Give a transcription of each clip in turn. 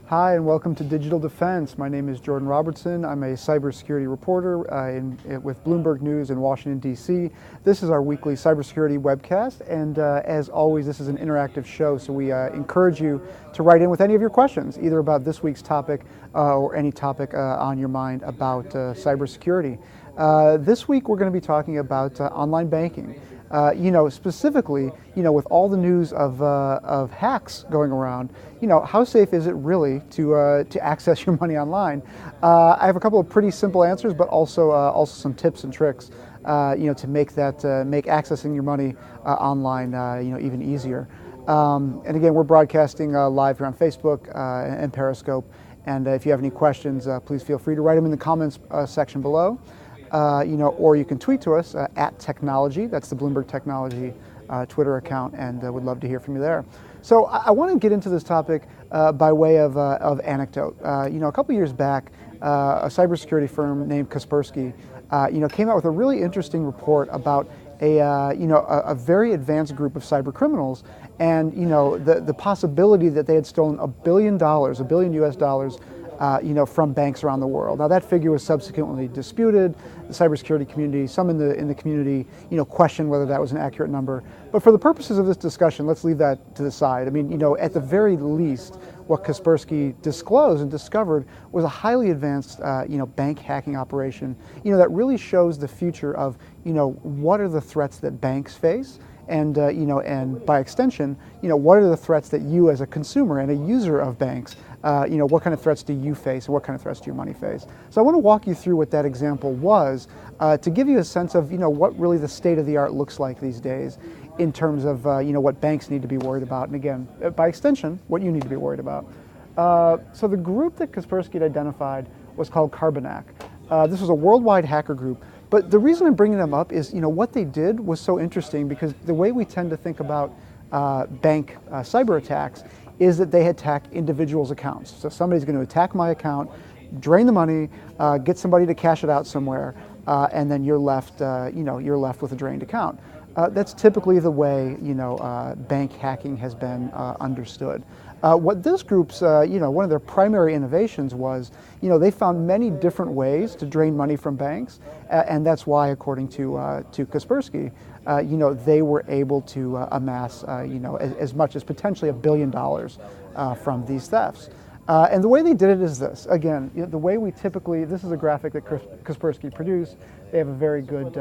Hi, and welcome to Digital Defense. My name is Jordan Robertson. I'm a cybersecurity reporter with Bloomberg News in Washington, D.C. This is our weekly cybersecurity webcast, and as always, this is an interactive show, so we encourage you to write in with any of your questions, either about this week's topic or any topic on your mind about cybersecurity. This week, we're going to be talking about online banking. Specifically, with all the news of hacks going around, how safe is it really to access your money online? I have a couple of pretty simple answers, but also some tips and tricks, to make accessing your money online, even easier. And again, we're broadcasting live here on Facebook and Periscope. And if you have any questions, please feel free to write them in the comments section below. Or you can tweet to us at Technology. That's the Bloomberg Technology Twitter account, and would love to hear from you there. So I want to get into this topic by way of anecdote. A couple years back, a cybersecurity firm named Kaspersky, came out with a really interesting report about a very advanced group of cyber criminals, and the possibility that they had stolen $1 billion US, from banks around the world. Now that figure was subsequently disputed. The cybersecurity community, some in the community, questioned whether that was an accurate number. But for the purposes of this discussion, let's leave that to the side. I mean, at the very least, what Kaspersky disclosed and discovered was a highly advanced, bank hacking operation, that really shows the future of, what are the threats that banks face. And and by extension, what are the threats that you as a consumer and a user of banks, what kind of threats do you face, and what kind of threats do your money face? So I want to walk you through what that example was to give you a sense of what really the state of the art looks like these days in terms of what banks need to be worried about, and again, by extension, what you need to be worried about. So the group that Kaspersky had identified was called Carbanak. This was a worldwide hacker group. But the reason I'm bringing them up is, what they did was so interesting, because the way we tend to think about bank cyber attacks is that they attack individuals' accounts. So somebody's going to attack my account, drain the money, get somebody to cash it out somewhere, and then you're left with a drained account. That's typically the way, bank hacking has been understood. What this group's, one of their primary innovations was, they found many different ways to drain money from banks, and that's why, according to Kaspersky, they were able to amass, as much as potentially $1 billion from these thefts. And the way they did it is this. Again, the way we typically, this is a graphic that Kaspersky produced. They have a very good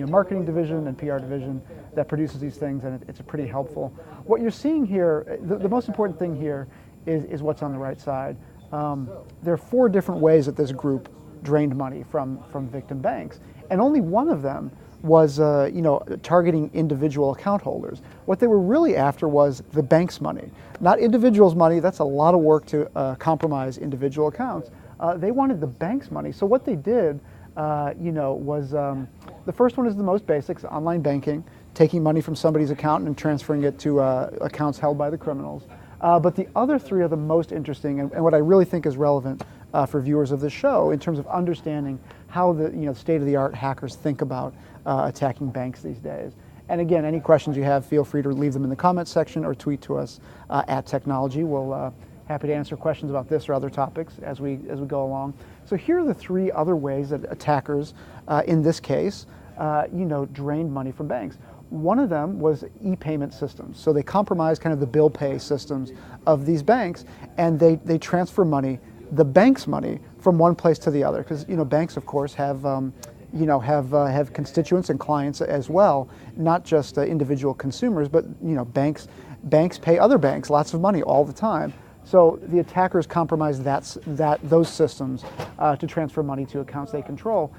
marketing division and PR division that produces these things, and it's pretty helpful. What you're seeing here, the most important thing here is what's on the right side. There are 4 different ways that this group drained money from victim banks, and only one of them was targeting individual account holders. What they were really after was the bank's money, not individuals' money. That's a lot of work to compromise individual accounts. They wanted the bank's money. So what they did, was the first one is the most basic, online banking, taking money from somebody's account and transferring it to accounts held by the criminals. But the other 3 are the most interesting, and what I really think is relevant for viewers of this show in terms of understanding how the state-of-the-art hackers think about attacking banks these days. And again, any questions you have, feel free to leave them in the comments section or tweet to us at Technology. We'll happy to answer questions about this or other topics as we go along. So here are the 3 other ways that attackers, in this case, drained money from banks. One of them was e-payment systems. So they compromised kind of the bill pay systems of these banks, and they transfer money, the bank's money, from one place to the other. Because banks, of course, have have constituents and clients as well, not just individual consumers, but banks pay other banks lots of money all the time. So the attackers compromised those systems to transfer money to accounts they control.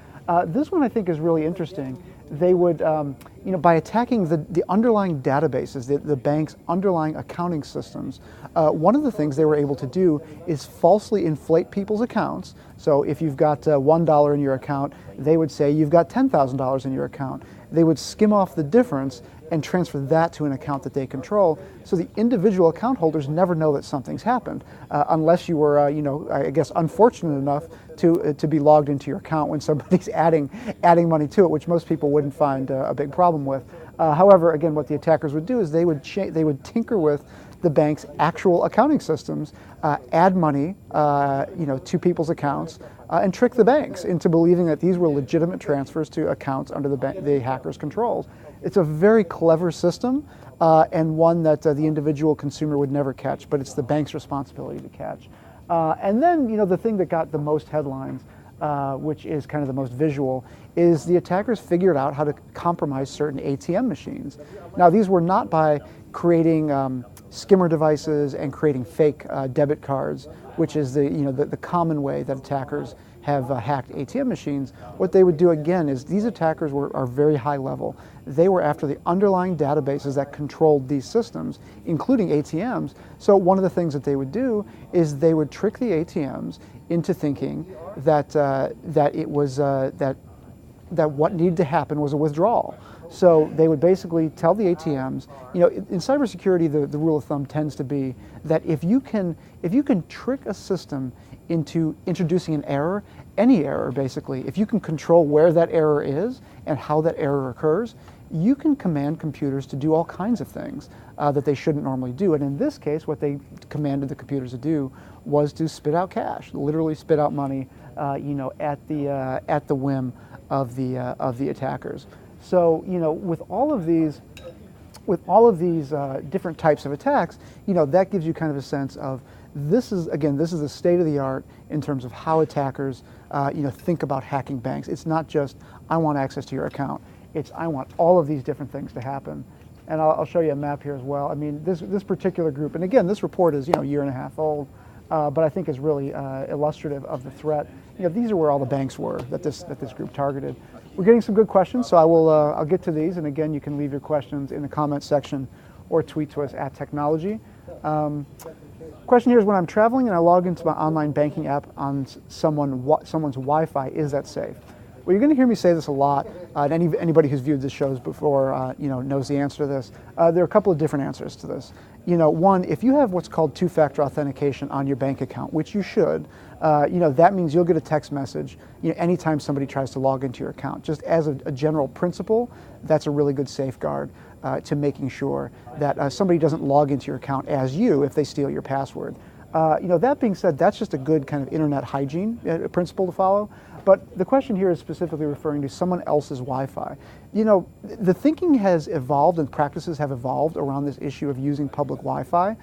This one I think is really interesting. They would, by attacking the underlying databases, the bank's underlying accounting systems, one of the things they were able to do is falsely inflate people's accounts. So if you've got $1 in your account, they would say you've got $10,000 in your account. They would skim off the difference and transfer that to an account that they control, so the individual account holders never know that something's happened, unless you were, I guess, unfortunate enough to be logged into your account when somebody's adding money to it, which most people wouldn't find a big problem with. However, again, what the attackers would do is they would tinker with the bank's actual accounting systems, add money to people's accounts, and trick the banks into believing that these were legitimate transfers to accounts under the hackers' controls. It's a very clever system, and one that the individual consumer would never catch, but it's the bank's responsibility to catch. And then, the thing that got the most headlines, which is kind of the most visual, is the attackers figured out how to compromise certain ATM machines. Now, these were not by creating skimmer devices and creating fake debit cards, which is the common way that attackers have hacked ATM machines. What they would do again is these attackers are very high level. They were after the underlying databases that controlled these systems, including ATMs. So one of the things that they would do is they would trick the ATMs into thinking that that what needed to happen was a withdrawal. So they would basically tell the ATMs, in cybersecurity, the rule of thumb tends to be that if you can trick a system into introducing an error, any error basically, if you can control where that error is and how that error occurs, you can command computers to do all kinds of things that they shouldn't normally do. And in this case, what they commanded the computers to do was to spit out cash, literally spit out money, at the whim of the attackers. So, with all of these different types of attacks, that gives you kind of a sense of this is the state of the art in terms of how attackers, think about hacking banks. It's not just I want access to your account. It's I want all of these different things to happen. And I'll show you a map here as well. I mean, this particular group, and again, this report is a year and a half old, but I think is really illustrative of the threat. These are where all the banks were that this group targeted. We're getting some good questions, so I'll get to these. And again, you can leave your questions in the comments section or tweet to us at Technology. Question here is, when I'm traveling and I log into my online banking app on someone's Wi-Fi, is that safe? Well, you're going to hear me say this a lot, and anybody who's viewed the shows before knows the answer to this. There are a couple of different answers to this. One, if you have what's called two-factor authentication on your bank account, which you should, that means you'll get a text message anytime somebody tries to log into your account. Just as a general principle, that's a really good safeguard to making sure that somebody doesn't log into your account as you if they steal your password. That being said, that's just a good kind of internet hygiene principle to follow. But the question here is specifically referring to someone else's Wi-Fi. The thinking has evolved and practices have evolved around this issue of using public Wi-Fi.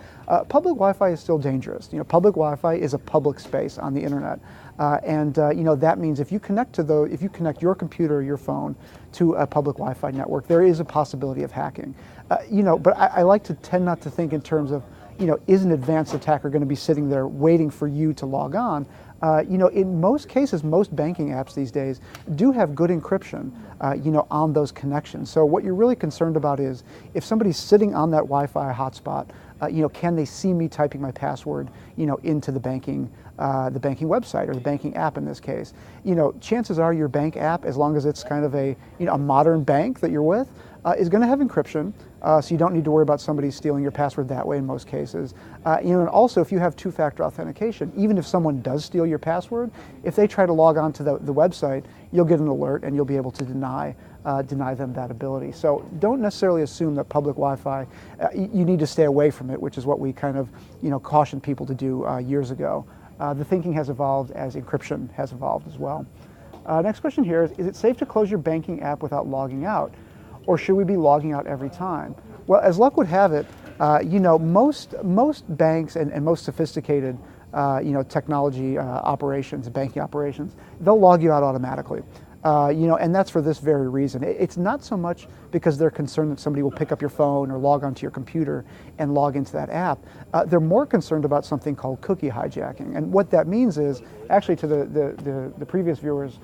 Public Wi-Fi is still dangerous. Public Wi-Fi is a public space on the internet. That means if you connect your computer or your phone to a public Wi-Fi network, there is a possibility of hacking. But I like to tend not to think in terms of, is an advanced attacker going to be sitting there waiting for you to log on? In most cases, most banking apps these days do have good encryption, on those connections. So what you're really concerned about is if somebody's sitting on that Wi-Fi hotspot, can they see me typing my password, into the banking website or the banking app in this case? Chances are your bank app, as long as it's kind of a modern bank that you're with, is going to have encryption, so you don't need to worry about somebody stealing your password that way in most cases. And also, if you have two-factor authentication, even if someone does steal your password, if they try to log on to the website, you'll get an alert and you'll be able to deny them that ability. So don't necessarily assume that public Wi-Fi, you need to stay away from it, which is what we kind of cautioned people to do years ago. The thinking has evolved as encryption has evolved as well. Next question here is it safe to close your banking app without logging out? Or should we be logging out every time? Well, as luck would have it, most banks and most sophisticated technology operations, banking operations, they'll log you out automatically. And that's for this very reason. It's not so much because they're concerned that somebody will pick up your phone or log onto your computer and log into that app. They're more concerned about something called cookie hijacking. And what that means is, actually to the previous viewer's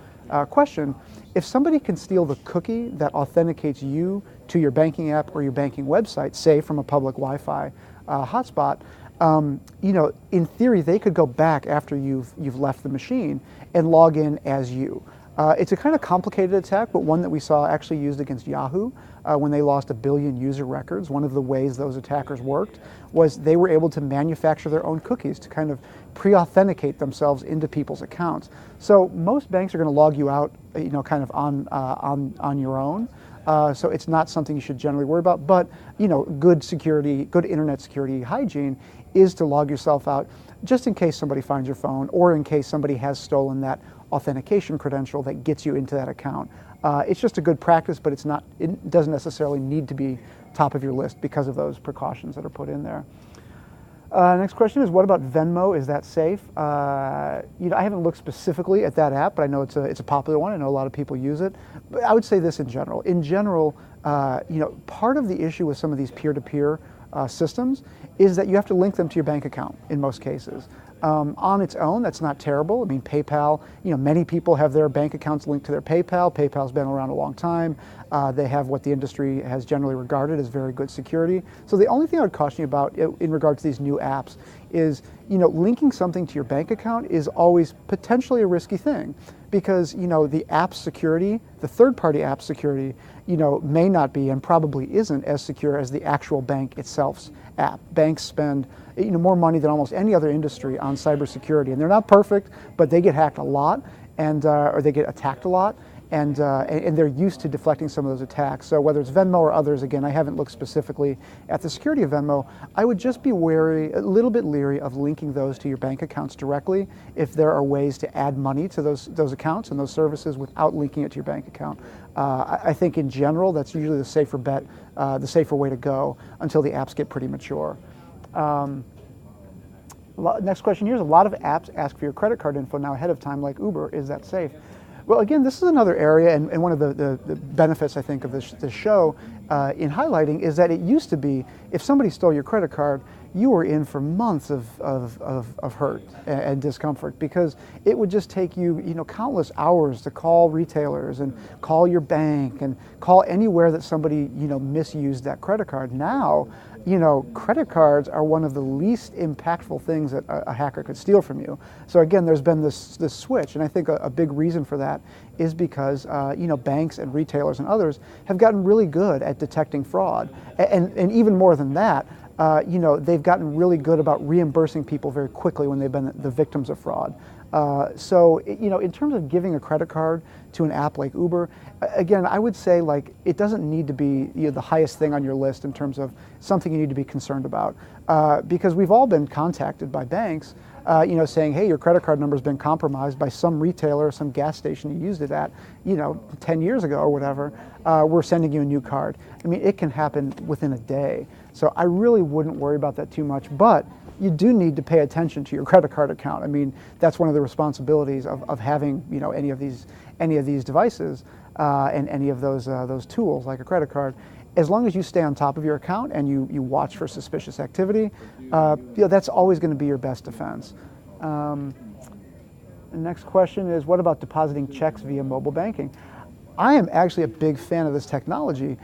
question, if somebody can steal the cookie that authenticates you to your banking app or your banking website, say from a public Wi-Fi hotspot, in theory they could go back after you've left the machine and log in as you. It's a kind of complicated attack, but one that we saw actually used against Yahoo when they lost 1 billion user records. One of the ways those attackers worked was they were able to manufacture their own cookies to kind of pre-authenticate themselves into people's accounts. So most banks are going to log you out, kind of on your own. So it's not something you should generally worry about. But good security, good internet security hygiene is to log yourself out just in case somebody finds your phone or in case somebody has stolen that authentication credential that gets you into that account. It's just a good practice, but it doesn't necessarily need to be top of your list because of those precautions that are put in there. Next question is, what about Venmo? Is that safe? I haven't looked specifically at that app, but I know it's a popular one. I know a lot of people use it. But I would say this in general. In general, part of the issue with some of these peer-to-peer systems is that you have to link them to your bank account in most cases. On its own, that's not terrible. I mean, PayPal, many people have their bank accounts linked to their PayPal. PayPal's been around a long time. They have what the industry has generally regarded as very good security. So the only thing I would caution you about in regard to these new apps is, linking something to your bank account is always potentially a risky thing because, the app security, the third-party app security, may not be and probably isn't as secure as the actual bank itself's app. Banks spend more money than almost any other industry on cybersecurity, and they're not perfect, but they get hacked a lot, and or they get attacked a lot, and they're used to deflecting some of those attacks. So whether it's Venmo or others, again, I haven't looked specifically at the security of Venmo. I would just be a little bit leery of linking those to your bank accounts directly if there are ways to add money to those accounts and those services without linking it to your bank account. I think in general that's usually the safer bet, the safer way to go until the apps get pretty mature. Next question here is, a lot of apps ask for your credit card info now ahead of time, like Uber. Is that safe? Well, again, this is another area, and one of the benefits, I think, of this show in highlighting is that it used to be, if somebody stole your credit card, you were in for months of hurt and discomfort because it would just take you, countless hours to call retailers and call your bank and call anywhere that somebody, misused that credit card. Now, credit cards are one of the least impactful things that a hacker could steal from you. So again, there's been this switch, and I think a big reason for that is because banks and retailers and others have gotten really good at detecting fraud, and even more than that, they've gotten really good about reimbursing people very quickly when they've been the victims of fraud. So in terms of giving a credit card to an app like Uber, again, I would say it doesn't need to be the highest thing on your list in terms of something you need to be concerned about, because we've all been contacted by banks, saying, hey, your credit card number's been compromised by some retailer, some gas station you used it at, 10 years ago or whatever. We're sending you a new card. I mean, it can happen within a day. So I really wouldn't worry about that too much, but you do need to pay attention to your credit card account. I mean, that's one of the responsibilities of having any of these devices and any of those tools like a credit card. As long as you stay on top of your account and you watch for suspicious activity, that's always going to be your best defense. The next question is, what about depositing checks via mobile banking? I am actually a big fan of this technology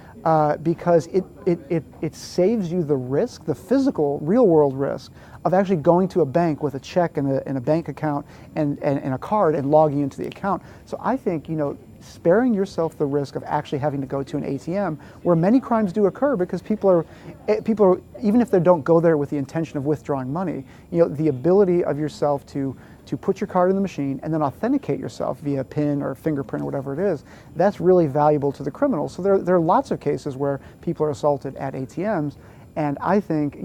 because it saves you the risk, the physical, real-world risk of actually going to a bank with a check and a bank account and a card and logging into the account. So I think, sparing yourself the risk of actually having to go to an ATM, where many crimes do occur because people are, even if they don't go there with the intention of withdrawing money, the ability of yourself to put your card in the machine and then authenticate yourself via PIN or fingerprint or whatever it is, that's really valuable to the criminals. So there are lots of cases where people are assaulted at ATMs, and I think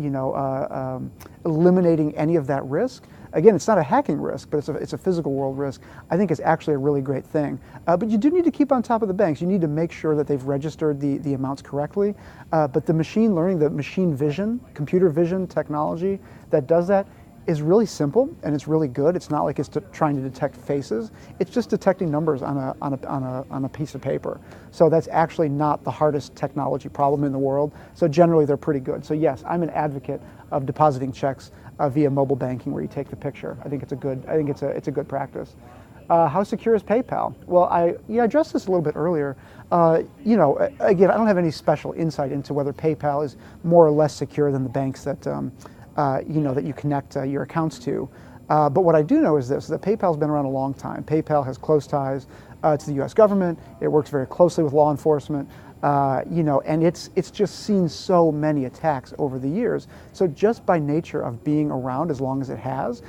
eliminating any of that risk, again, it's not a hacking risk, but it's a physical world risk, I think is actually a really great thing. But you do need to keep on top of the banks. You need to make sure that they've registered the amounts correctly. But the machine learning, the machine vision, computer vision technology that does that is really simple and it's really good. It's not like it's trying to detect faces. It's just detecting numbers on a piece of paper. So that's actually not the hardest technology problem in the world. So generally they're pretty good. So yes, I'm an advocate of depositing checks via mobile banking where you take the picture. I think it's a good practice. How secure is PayPal? Well, I addressed this a little bit earlier. Again, I don't have any special insight into whether PayPal is more or less secure than the banks that that you connect your accounts to. But what I do know is this, that PayPal's been around a long time. PayPal has close ties to the US government. It works very closely with law enforcement. And it's just seen so many attacks over the years. So just by nature of being around as long as it has,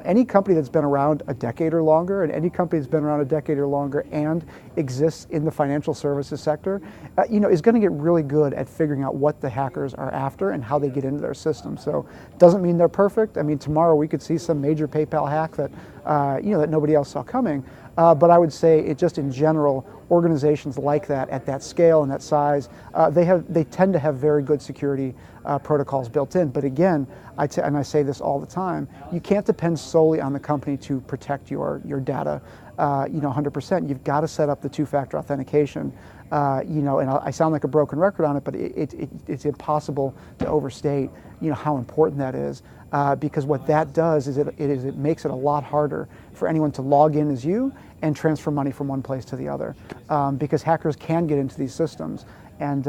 any company that's been around a decade or longer, and any company that's been around a decade or longer and exists in the financial services sector, is going to get really good at figuring out what the hackers are after and how they get into their system. So doesn't mean they're perfect. I mean, tomorrow we could see some major PayPal hack that that nobody else saw coming. But I would say it just in general, organizations like that at that scale and that size, they tend to have very good security protocols built in. But again, and I say this all the time, you can't depend solely on the company to protect your data, 100%. You've got to set up the two-factor authentication. And I sound like a broken record on it, but it's impossible to overstate, how important that is. Because what that does is it makes it a lot harder for anyone to log in as you and transfer money from one place to the other, because hackers can get into these systems, and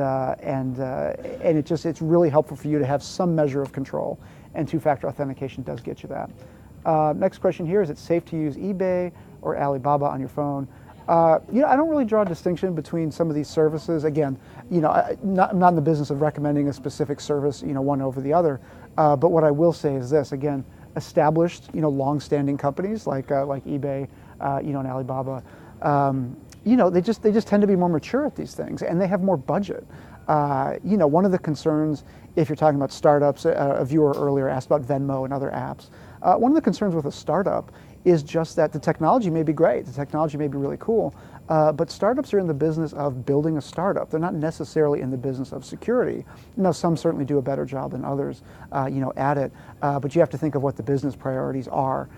it's really helpful for you to have some measure of control, and two-factor authentication does get you that. Next question here: is it safe to use eBay or Alibaba on your phone? I don't really draw a distinction between some of these services. Again, I'm not in the business of recommending a specific service, one over the other. But what I will say is this: again, established, long-standing companies like eBay, and Alibaba, they just tend to be more mature at these things, and they have more budget. One of the concerns, if you're talking about startups, a viewer earlier asked about Venmo and other apps. One of the concerns with a startup is just that the technology may be great, the technology may be really cool, but startups are in the business of building a startup. They're not necessarily in the business of security. Some certainly do a better job than others, at it, but you have to think of what the business priorities are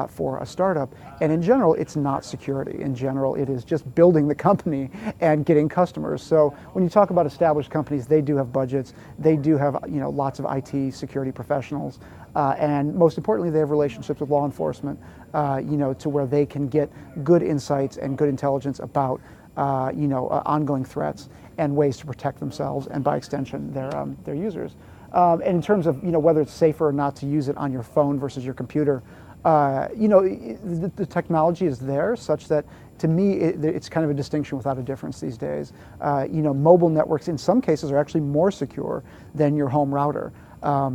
for a startup. And in general, it's not security. In general, it is just building the company and getting customers. So when you talk about established companies, they do have budgets. They do have, lots of IT security professionals. And most importantly, they have relationships with law enforcement, to where they can get good insights and good intelligence about, ongoing threats and ways to protect themselves and, by extension, their users. And in terms of, whether it's safer or not to use it on your phone versus your computer, the technology is there such that, to me, it's kind of a distinction without a difference these days. Mobile networks in some cases are actually more secure than your home router.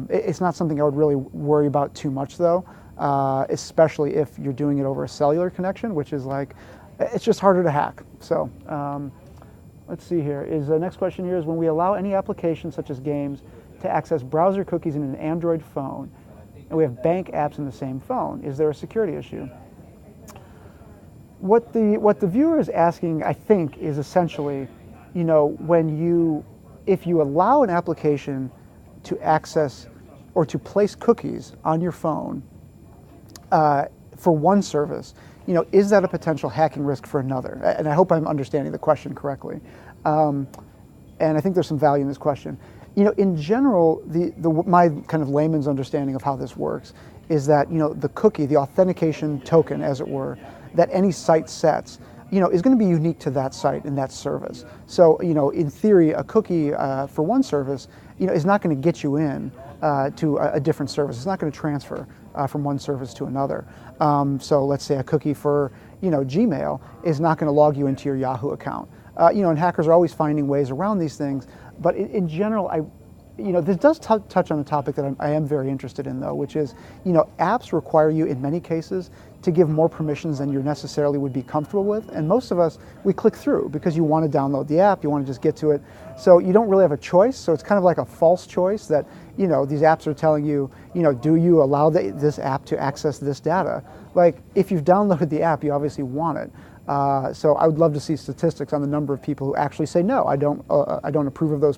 It's not something I would really worry about too much, though, especially if you're doing it over a cellular connection, which is it's just harder to hack. So let's see here. The next question here is: when we allow any application such as games to access browser cookies in an Android phone, and we have bank apps in the same phone, is there a security issue? What the viewer is asking, I think, is essentially, if you allow an application to access or to place cookies on your phone for one service, is that a potential hacking risk for another? And I hope I'm understanding the question correctly. And I think there's some value in this question. In general, my kind of layman's understanding of how this works is that, the cookie, the authentication token, as it were, that any site sets, is going to be unique to that site and that service. So, in theory, a cookie for one service, is not going to get you in to a different service. It's not going to transfer from one service to another. So let's say a cookie for, Gmail is not going to log you into your Yahoo account. And hackers are always finding ways around these things. But in general, this does touch on a topic that I am very interested in, though, which is, apps require you in many cases to give more permissions than you necessarily would be comfortable with. And most of us, we click through because you want to download the app, you want to just get to it. So you don't really have a choice. So it's kind of like a false choice that, these apps are telling you, do you allow this app to access this data? Like, if you've downloaded the app, you obviously want it. So I would love to see statistics on the number of people who actually say, no, I don't approve of those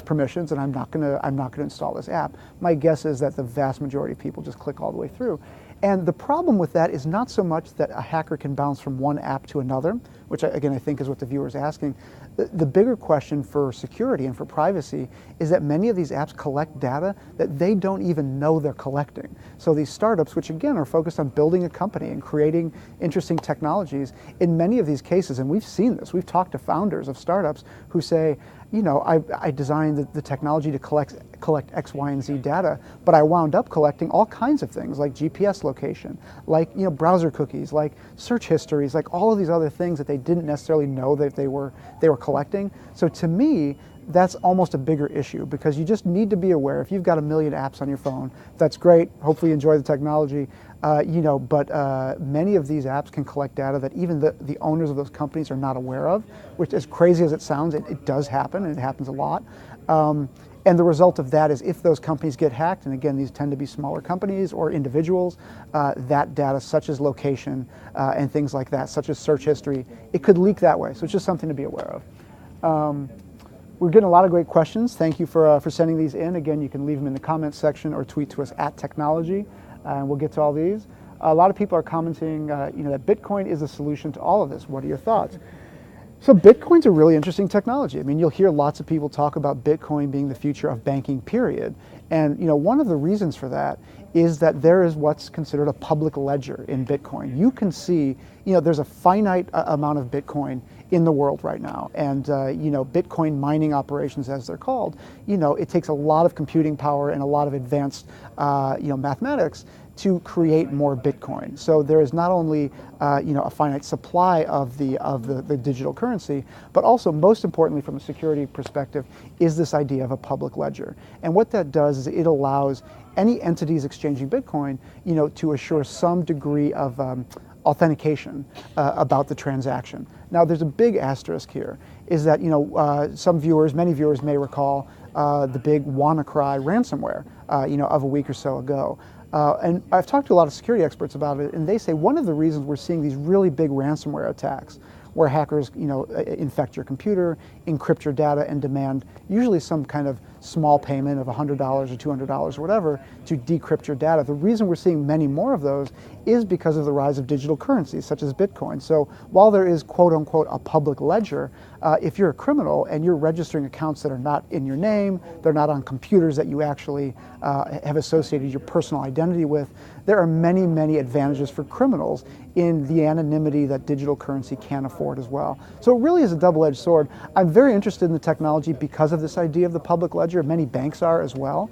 permissions, and I'm not gonna install this app. My guess is that the vast majority of people just click all the way through. And the problem with that is not so much that a hacker can bounce from one app to another, which again I think is what the viewer is asking. The bigger question for security and for privacy is that many of these apps collect data that they don't even know they're collecting. So these startups, which again are focused on building a company and creating interesting technologies, in many of these cases, and we've seen this, we've talked to founders of startups who say, I designed the technology to collect X, Y, and Z data, but I wound up collecting all kinds of things like GPS location, like browser cookies, like search histories, like all of these other things that they didn't necessarily know that they were collecting. So to me, that's almost a bigger issue, because you just need to be aware. If you've got 1 million apps on your phone, that's great. Hopefully you enjoy the technology, but many of these apps can collect data that even the owners of those companies are not aware of, which, as crazy as it sounds, it does happen, and it happens a lot. And the result of that is, if those companies get hacked, and again, these tend to be smaller companies or individuals, that data, such as location and things like that, such as search history, it could leak that way. So it's just something to be aware of. We're getting a lot of great questions. Thank you for sending these in. Again, you can leave them in the comments section or tweet to us @technology, and we'll get to all these. A lot of people are commenting, that Bitcoin is a solution to all of this. What are your thoughts? So Bitcoin's a really interesting technology. I mean, you'll hear lots of people talk about Bitcoin being the future of banking, period. And one of the reasons for that is that there is what's considered a public ledger in Bitcoin. You can see, there's a finite amount of Bitcoin in the world right now. And, Bitcoin mining operations, as they're called, it takes a lot of computing power and a lot of advanced, mathematics to create more Bitcoin. So there is not only a finite supply of the digital currency, but also, most importantly from a security perspective, is this idea of a public ledger. And what that does is it allows any entities exchanging Bitcoin, to assure some degree of authentication about the transaction. Now, there's a big asterisk here, is that many viewers may recall the big WannaCry ransomware, of a week or so ago. And I've talked to a lot of security experts about it, and they say one of the reasons we're seeing these really big ransomware attacks, where hackers, infect your computer, encrypt your data, and demand usually some kind of small payment of $100 or $200 or whatever to decrypt your data. The reason we're seeing many more of those is because of the rise of digital currencies, such as Bitcoin. So while there is, quote unquote, a public ledger, if you're a criminal and you're registering accounts that are not in your name, they're not on computers that you actually have associated your personal identity with, there are many, many advantages for criminals in the anonymity that digital currency can afford as well. So it really is a double-edged sword. I'm very interested in the technology because of this idea of the public ledger. Many banks are as well.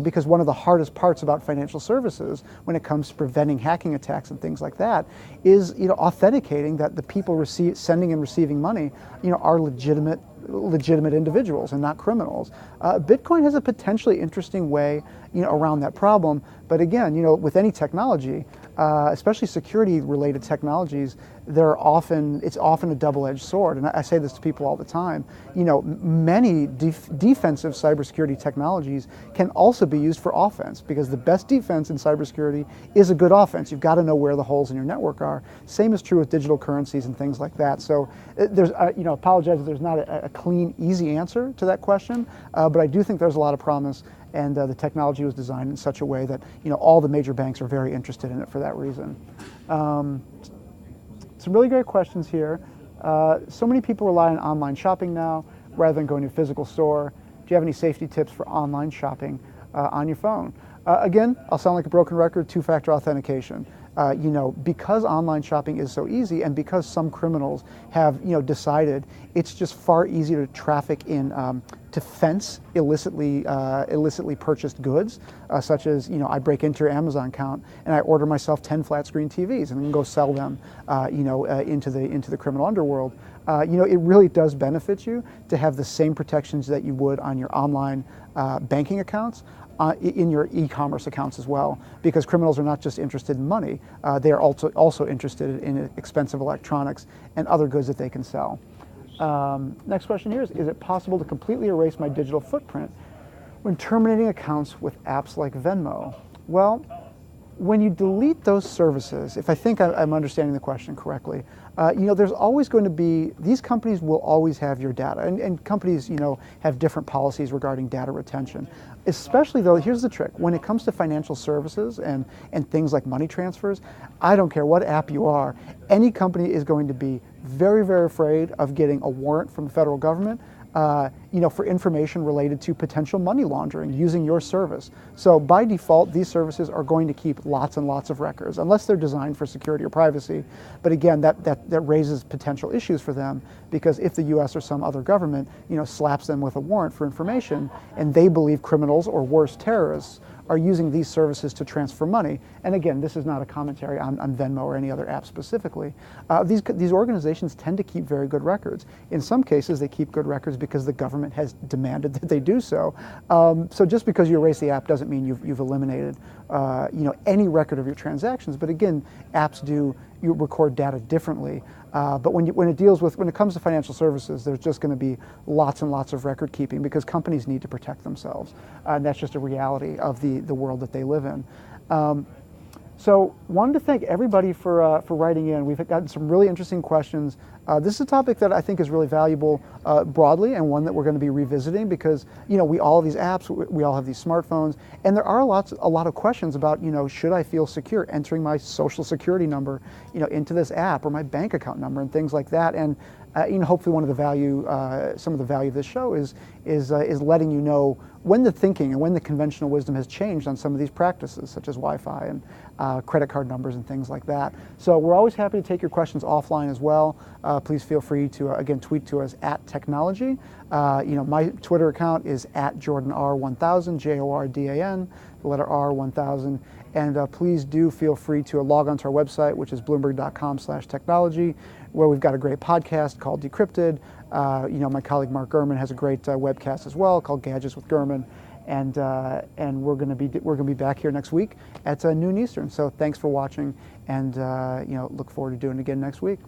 Because one of the hardest parts about financial services when it comes to preventing hacking attacks and things like that is, authenticating that the people sending and receiving money, are legitimate individuals and not criminals. Bitcoin has a potentially interesting way, around that problem. But again, with any technology, especially security-related technologies, it's often a double-edged sword. And I say this to people all the time. Many defensive cybersecurity technologies can also be used for offense, because the best defense in cybersecurity is a good offense. You've got to know where the holes in your network are. Same is true with digital currencies and things like that. So there's, apologize if there's not a clean, easy answer to that question, but I do think there's a lot of promise. And the technology was designed in such a way that all the major banks are very interested in it for that reason. Some really great questions here. So many people rely on online shopping now rather than going to a physical store. Do you have any safety tips for online shopping on your phone? Again, I'll sound like a broken record, two-factor authentication. Because online shopping is so easy, and because some criminals have, decided it's just far easier to traffic in, to fence illicitly purchased goods, such as, I break into your Amazon account and I order myself 10 flat screen TVs and then go sell them, into the criminal underworld. It really does benefit you to have the same protections that you would on your online banking accounts. In your e-commerce accounts as well, because criminals are not just interested in money, they are also interested in expensive electronics and other goods that they can sell. Next question here is it possible to completely erase my digital footprint when terminating accounts with apps like Venmo? Well, when you delete those services, if I think I'm understanding the question correctly, there's always going to be, these companies will always have your data, and companies, have different policies regarding data retention. Especially though, here's the trick, when it comes to financial services and things like money transfers, I don't care what app you are, any company is going to be very, very afraid of getting a warrant from the federal government for information related to potential money laundering using your service. So by default, these services are going to keep lots and lots of records, unless they're designed for security or privacy. But again, that raises potential issues for them, because if the U.S. or some other government, slaps them with a warrant for information, and they believe criminals or worse, terrorists are using these services to transfer money. And again, this is not a commentary on Venmo or any other app specifically. These organizations tend to keep very good records. In some cases, they keep good records because the government has demanded that they do so. So just because you erase the app doesn't mean you've eliminated any record of your transactions. But again, apps you record data differently. But when it comes to financial services, there's just going to be lots and lots of record keeping, because companies need to protect themselves, and that's just a reality of the world that they live in. So wanted to thank everybody for writing in. We've gotten some really interesting questions. This is a topic that I think is really valuable broadly, and one that we're going to be revisiting, because we all have these apps, we all have these smartphones, and there are a lot of questions about should I feel secure entering my social security number into this app, or my bank account number, and things like that. And hopefully some of the value of this show is letting you know when the thinking and when the conventional wisdom has changed on some of these practices, such as Wi-Fi and credit card numbers and things like that. So we're always happy to take your questions offline as well. Please feel free to again tweet to us at Technology. My Twitter account is at JordanR1000, JORDAN, the letter R1000. And please do feel free to log onto our website, which is Bloomberg.com/technology, where we've got a great podcast called Decrypted. My colleague Mark Gurman has a great webcast as well called Gadgets with Gurman, and we're going to be back here next week at noon Eastern. So thanks for watching, and look forward to doing it again next week.